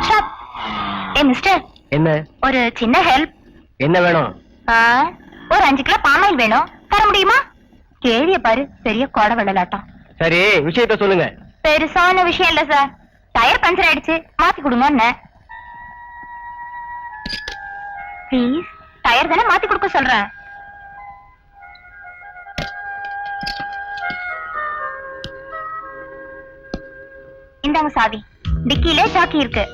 Stop. ஏ mister, என்ன ஒரு சின்ன ஹெல்ப். என்ன வேணும்? ஒரு 5 கிலோ பாமாயில் வேணும், தர முடியுமா? கேள்விய பாரு, பெரிய கோட வெள்ளலாட்டம். சரி, விஷயத்த சொல்லுங்க. பெருசான விஷயம் இல்ல சார், டயர் பஞ்சர் ஆயிடுச்சு, மாத்தி கொடுங்க. ப்ளீஸ், டயர் தானே மாத்தி கொடுக்க சொல்றேன். இந்தாங்க சாவி, டிக்கிலே சாக்கி இருக்கு.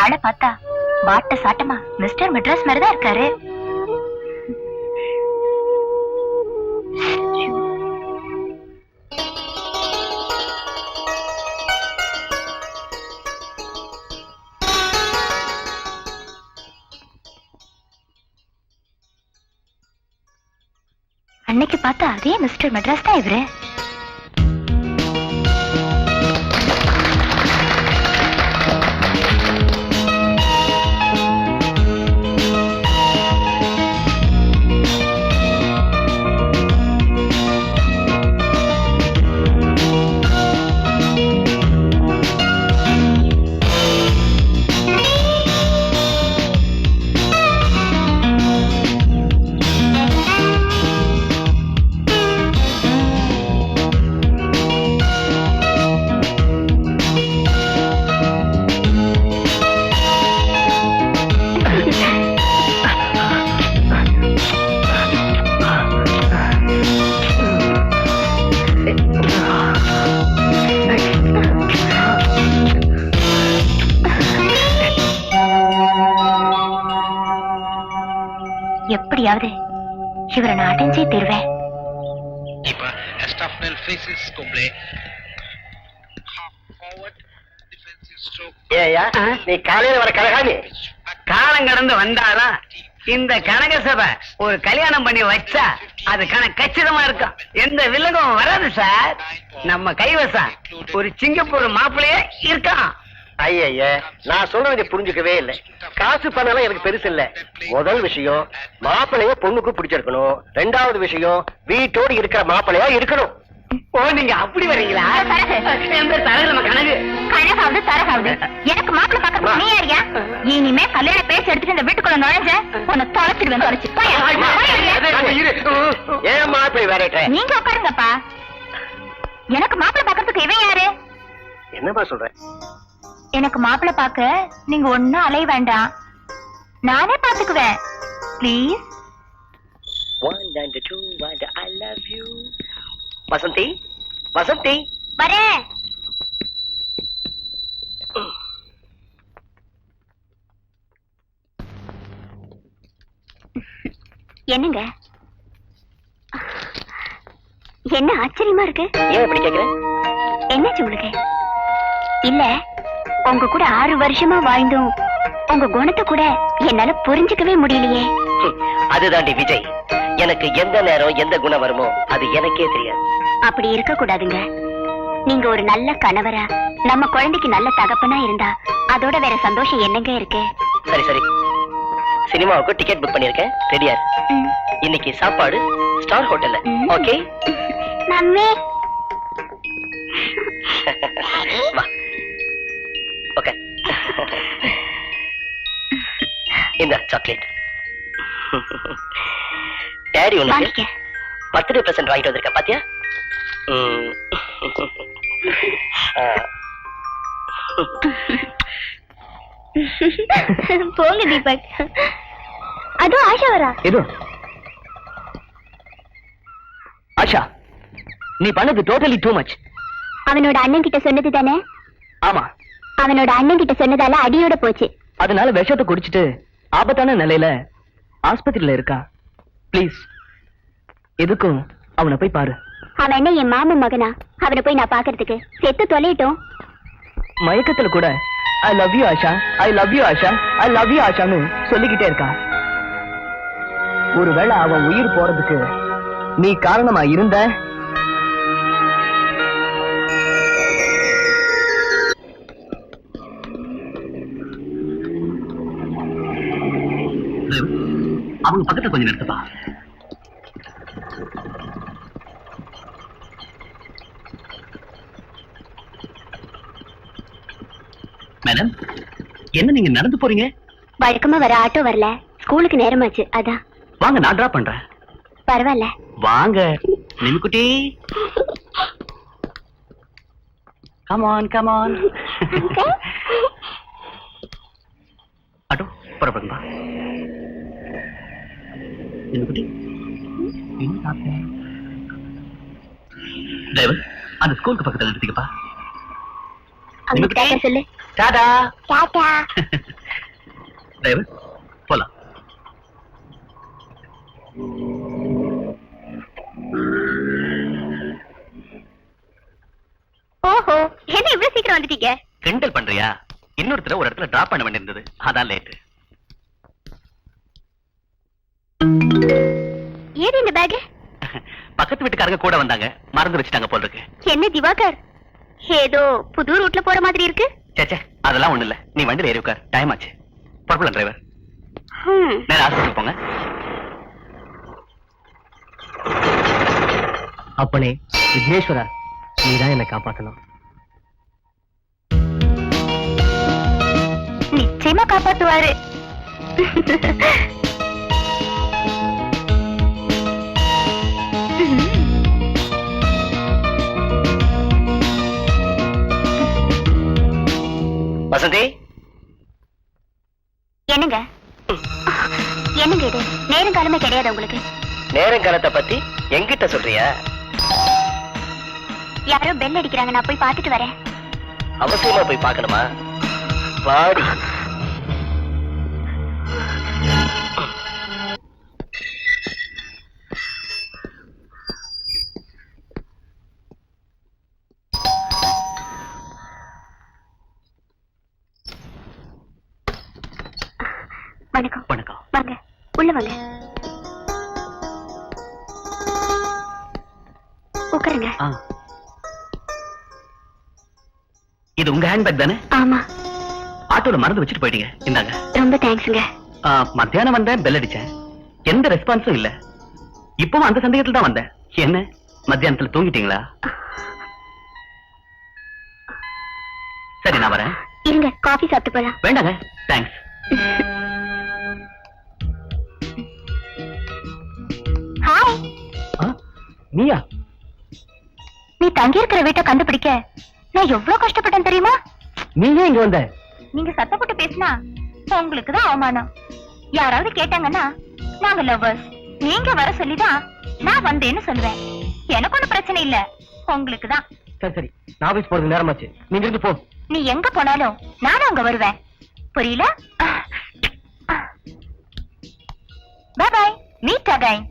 ஆளை பார்த்தா வாட்ட சாட்டமா மிஸ்டர் மெட்ராஸ் மாதிரிதான் இருக்காரு. அன்னைக்கு பார்த்தா அதே மிஸ்டர் மெட்ராஸ் தான் இவரு. எப்படியாவது இவரை நான் அடைஞ்சே தருவேன். நீ காலையில வர கழகாணி காலம் கடந்து வந்தாலும் இந்த கனக சபை ஒரு கல்யாணம் பண்ணி வச்சா அது கச்சிதமா இருக்கும், எந்த வில்லகம் வராது சார். நம்ம கைவசம் ஒரு சிங்கப்பூர் மாப்பிள்ளையே இருக்கான். ஐய, நான் சொல்றதை புரிஞ்சுக்கவே இல்லை. காசு பணம் எனக்கு பெருசு இல்ல. முதல் விஷயம் மாப்பிள்ளைய பொண்ணுக்கு பிடிச்சிருக்கணும். 2வது விஷயம் வீட்டோடு இருக்கிற மாப்பிள்ளையா இருக்கணும். ஓ, நீங்க அப்படி வரீங்களா? கனகாவது தரகாவது எனக்கு மாப்பிள்ளை பக்கத்துல நீ யாரியா? இனிமே கல்யாண பேச்சு எடுத்துட்டு இந்த வீட்டுக்குள்ள நுழைஞ்ச உன்னை தொலைச்சிடுவேன். தொலைச்சு ஏன் மாப்பிள்ளை வேற? நீங்க உட்காருங்கப்பா. எனக்கு மாப்பிள்ளை பாக்கிறதுக்கு இவன் யாரு? என்னப்பா சொல்ற? எனக்கு மாப்பிள்ளை பாக்க நீங்க ஒன்னும் அலைய வேண்டாம், நானே பாத்துக்குவேன். Please. 1 and 2 and I love you. Vasanthi, Vasanthi வரேன். என்னங்க, என்ன ஆச்சரியமா இருக்கு? ஏன் இப்படி கேக்குற? என்னாச்சு உங்களுக்கு? இல்ல, உங்க கூட 6 வருஷமா வாழ்ந்தோம், உங்க குணத்தை கூட என்னால புரிஞ்சுக்கவே முடியலையே. அதுதாண்டி விஜய், எனக்கு எந்த நேரம் எந்த குணம் வருமோ அது எனக்கே தெரியாது. அப்படி இருக்க கூடாதுங்க. நீங்க ஒரு நல்ல கணவரா, நம்ம குழந்தைக்கு நல்ல தகப்பனா இருந்தா அதோட வேற சந்தோஷம் என்னங்க இருக்கு? சரி சரி, சினிமாவுக்கு டிக்கெட் புக் பண்ணிருக்கேன், ரெடியா? இன்னைக்கு சாப்பாடு ஸ்டார் ஹோட்டல்ல. Okay mummy. வா. ஓகே, இந்த சாக்லேட் டாடி உனக்கு பர்த்டே பிரசன்ட் வாங்கிட்டு வந்திருக்கேன், பாத்தியா? போங்க தீபக். அதோ ஆஷா வரா. இது ஆஷா, நீ பண்ணது டோட்டலி டூ மச். அவனோட அண்ணன் கிட்ட சொன்னது தானே? ஆமா, அவனோட அண்ணன் கிட்ட சொன்னதால அடியோட போச்சு. அதனால விஷத்தை குடிச்சிட்டு ஆபத்தான நிலையில ஆஸ்பத்திரியில இருக்கா. ப்ளீஸ் எதுக்கும் அவனை போய் பாரு. அவன் என்ன என் மாமன் மகனா? அவனை போய் நான் பாக்குறதுக்கு? செத்து தொலையிட்டோம். மயக்கத்துல கூட I love you Asha, I love you Asha, I love you ஆஷான்னு சொல்லிக்கிட்டே இருக்கான். ஒருவேளை அவன் உயிர் போறதுக்கு நீ காரணமா இருந்த, அவங்க பக்கத்துல கொஞ்சம் நிறுத்தப்பா. மேடம், என்ன நீங்க நடந்து போறீங்க? வழக்கமா வர ஆட்டோ வரல, ஸ்கூலுக்கு நேரமாச்சு அதான். வாங்க, நான் டிராப் பண்றேன். பரவாயில்ல வாங்க நிமிக்குட்டி. Come on come on. Auto புறப்படுங்க. நிமிக்குட்டி, என்ன சாப்பிட்டேன்? டிரைவர், அந்த ஸ்கூலுக்கு பக்கத்துல நிறுத்திக்கப்பா. அவனுக்கு டாடா சொல்லு. டாடா. டாடா. டிரைவர் போலாம். ஓஹோ, என்ன இவ்வளவு சீக்கிரம் வந்துட்டீங்க? கிண்டல் பண்றியா? இன்னொருத்தர ஒரு இடத்துல டிராப் பண்ண வேண்டியிருந்தது, அதான் லேட். ஏது இந்த பேக்? பக்கத்து வீட்டுக்காரங்க கூட வந்தாங்க, மறந்து வச்சுட்டாங்க போல இருக்கு. என்ன திவாகர், ஏதோ புது ரூட்ல போற மாதிரி இருக்கு. சேச்சே, அதெல்லாம் ஒண்ணு இல்ல. நீ வண்டியில ஏறி உட்கார், டைம் ஆச்சு. புறப்படலாம் டிரைவர். நேரா ஹாஸ்பிட்டல் போங்க. அப்பனே விக்னேஸ்வரா, நீதான் என்னை காப்பாத்தணும். நிச்சயமா காப்பாத்துவாரு. வசந்தி, என்னங்க என்னங்க இது? நேரம் காலமே கிடையாது உங்களுக்கு? நேரம் காலத்தை பத்தி எங்கிட்ட சொல்றியா? யாரோ பெல் அடிக்கிறாங்க, நான் போய் பார்த்துட்டு வரேன். அவசியமா போய் பார்க்கணுமா? வாடி. வணக்கம். வணக்கம். வாங்க, உள்ள வாங்க, உட்காருங்க. இது உங்க ஹேண்ட்பேக் தானே? ஆமா. ஆட்டோல மறந்து வச்சுட்டு போயிட்டீங்க, இந்தாங்க. ரொம்ப தேங்க்ஸ்ங்க. மத்தியானம் வந்தேன், பெல் அடிச்சேன், எந்த ரெஸ்பான்ஸும் இல்ல. இப்பவும் அந்த சந்தேகத்துல தான் வந்தேன். என்ன மத்தியானத்துல தூங்கிட்டீங்களா? சரி, நான் வரேன். இருங்க, காஃபி சாப்பிட்டு போலாம். வேண்டாங்க, தேங்க்ஸ். ஹாய். நீயா? நீ தங்கி இருக்கிற வீட்டை கண்டுபிடிக்க நான் எவ்வளவு கஷ்டப்பட்டேன் தெரியுமா? நீங்க இங்க வந்த? நீங்க சத்தப்பட்டு பேசினா உங்களுக்கு தான் அவமானம். யாராவது கேட்டாங்கன்னா நாங்க லவ்வர்ஸ், நீங்க வர சொல்லிதான் நான் வந்தேன்னு சொல்லுவேன். எனக்கு ஒண்ணும் பிரச்சனை இல்ல, உங்களுக்கு தான். சரி சரி, நான் ஆபீஸ் போறது நேரமாச்சு, நீங்க இருந்து போ. நீ எங்க போனாலும் நானும் அங்க வருவேன், புரியல? Bye bye, meet again.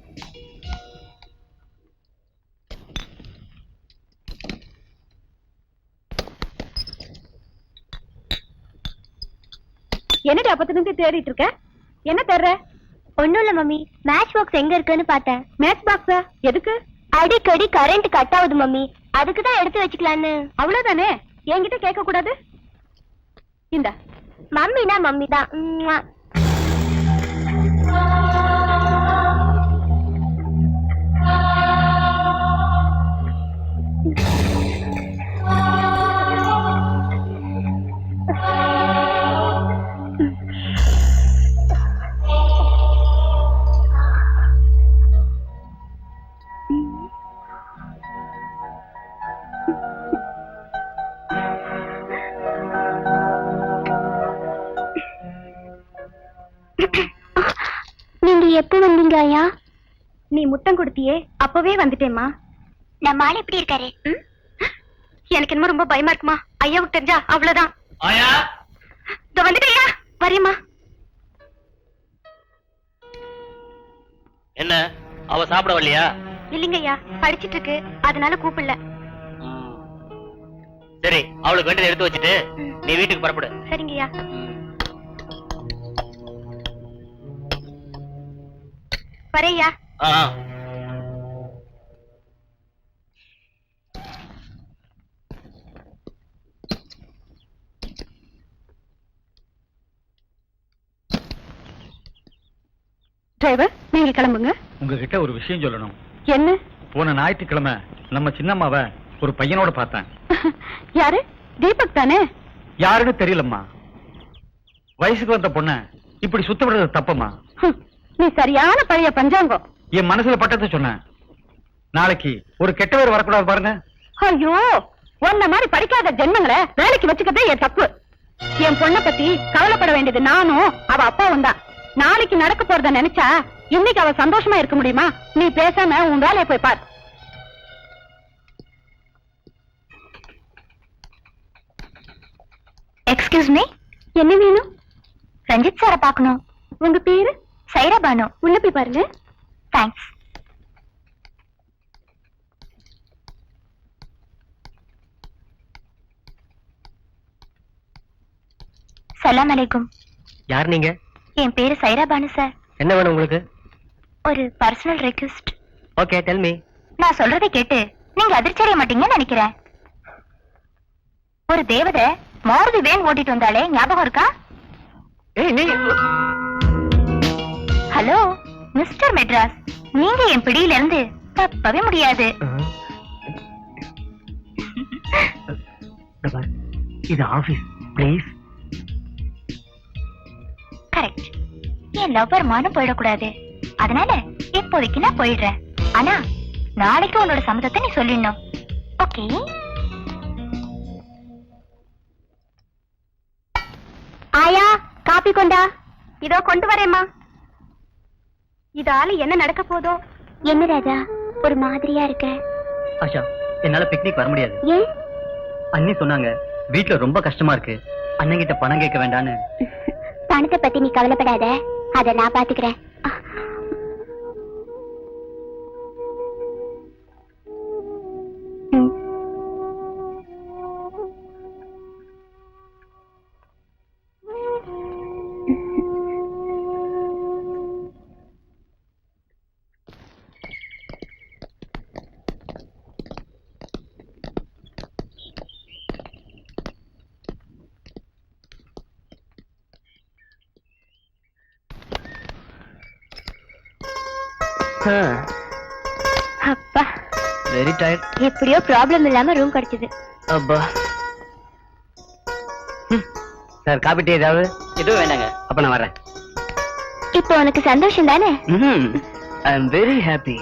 என்னடி அப்பத்துல இருந்து தேடிட்டு இருக்க? என்ன தேடுற? ஒண்ணும் இல்ல மம்மி, மேட்ச் பாக்ஸ் எங்க இருக்குன்னு பார்த்தேன். மேட்ச் பாக்ஸா? எதுக்கு? அடிக்கடி கரண்ட் கட் ஆகுது மம்மி, அதுக்கு தான் எடுத்து வச்சுக்கலான்னு. அவ்வளவுதானே, என்கிட்ட கேட்க கூடாது. இந்த மம்மினா மம்மி தான். எப்போ வந்தீங்க ஐயா? நீ முத்தம் கொடுத்தியே அப்பவே வந்துட்டேம்மா. நம்ம ஆள் எப்படி இருக்காரு? எனக்கு என்னமோ ரொம்ப பயமா இருக்குமா. ஐயாவுக்கு தெரிஞ்சா அவ்வளவுதான். ஆயா இதோ வந்துட்டேயா. வரியம்மா. என்ன அவ சாப்பிட வரலையா? இல்லைங்க ஐயா, படிச்சிட்டு இருக்கு, அதனால கூப்பிடல. சரி, அவளுக்கு வேண்டியதை எடுத்து வச்சுட்டு நீ வீட்டுக்கு புறப்படு. சரிங்கய்யா. வரையா. ஆ. டிரைவர், நீங்க கிளம்புங்க. உங்ககிட்ட ஒரு விஷயம் சொல்லணும். என்ன? போன ஞாயிற்றுக்கிழமை நம்ம சின்னம்மாவை ஒரு பையனோட பார்த்தேன். யாரு? தீபக் தானே? யாருன்னு தெரியலம்மா. வயசுக்கு வந்த பொண்ண இப்படி சுத்த விடுறது தப்பம்மா. நீ சரியான பழைய பஞ்சாங்கம். என் மனசுல பட்டத்தை சொன்னேன். நாளைக்கு ஒரு கெட்டவர் வரக்கூடாது பாருங்க. ஐயோ, உன்ன மாதிரி படிக்காத ஜென்மங்களை வேலைக்கு வச்சுக்கிறதே என் தப்பு. என் பொண்ணை பத்தி கவலைப்பட வேண்டியது நானும் அவ அப்பாவும் தான். நாளைக்கு நடக்க போறத நினைச்சா இன்னைக்கு அவ சந்தோஷமா இருக்க முடியுமா? நீ பேசாம உன் வேலையை போய் பார். எக்ஸ்கியூஸ் மீ, என்ன வேணும்? ரஞ்சித் சாரை பார்க்கணும். உங்க பேரு? சைரா பானு. உள்ள போய் பாருங்க. தேங்க்ஸ். சலாம் அலைக்கும். யார் நீங்க? என் பேரு சைரா பானு சார். என்ன வேணும் உங்களுக்கு? ஒரு personal request. Okay, tell me. நான் சொல்றதை கேட்டு நீங்க அதிர்ச்சி அடைய மாட்டீங்கன்னு நினைக்கிறேன். ஒரு தேவதை மாருதி வேன் ஓட்டிட்டு வந்தாலே ஞாபகம் இருக்கா? ஏய், நீ ஹலோ மிஸ்டர் மெட்ராஸ், நீங்க என் பிடியில இருந்து தப்பவே முடியாது. இது office, please. Correct. N lover மானம் போயிடக்கூடாது. அதனால இப்போதைக்கு நான் போயிடுறேன். ஆனா நாளைக்கு உன்னோட சம்மதத்தை நீ சொல்லிடணும். ஓகே? ஆயா, காப்பி கொண்டா. இதோ கொண்டு வரேம்மா. இதால என்ன நடக்க போதோ? என்ன ராஜா, ஒரு மாதிரியா இருக்க? ஆஷா, என்னால பிக்னிக் வர முடியாது. ஏன்? அண்ணி சொன்னாங்க வீட்ல ரொம்ப கஷ்டமா இருக்கு, அண்ணங்கிட்ட பணம் கேட்க வேண்டான்னு. பணத்தை பத்தி நீ கவலைப்படாத, அத நான் பாத்துக்கிறேன். அப்பா, வெரி டயர்ட். எப்படியோ ப்ராப்ளம் இல்லாம ரூம் கிடைச்சது. அப்பா. சார், காபி டீ ஏதாவது? எதுவும் வேண்டாங்க. அப்ப நான் வரேன். இப்போ உனக்கு சந்தோஷம் தானே? ஐ அம் வெரி ஹாப்பி.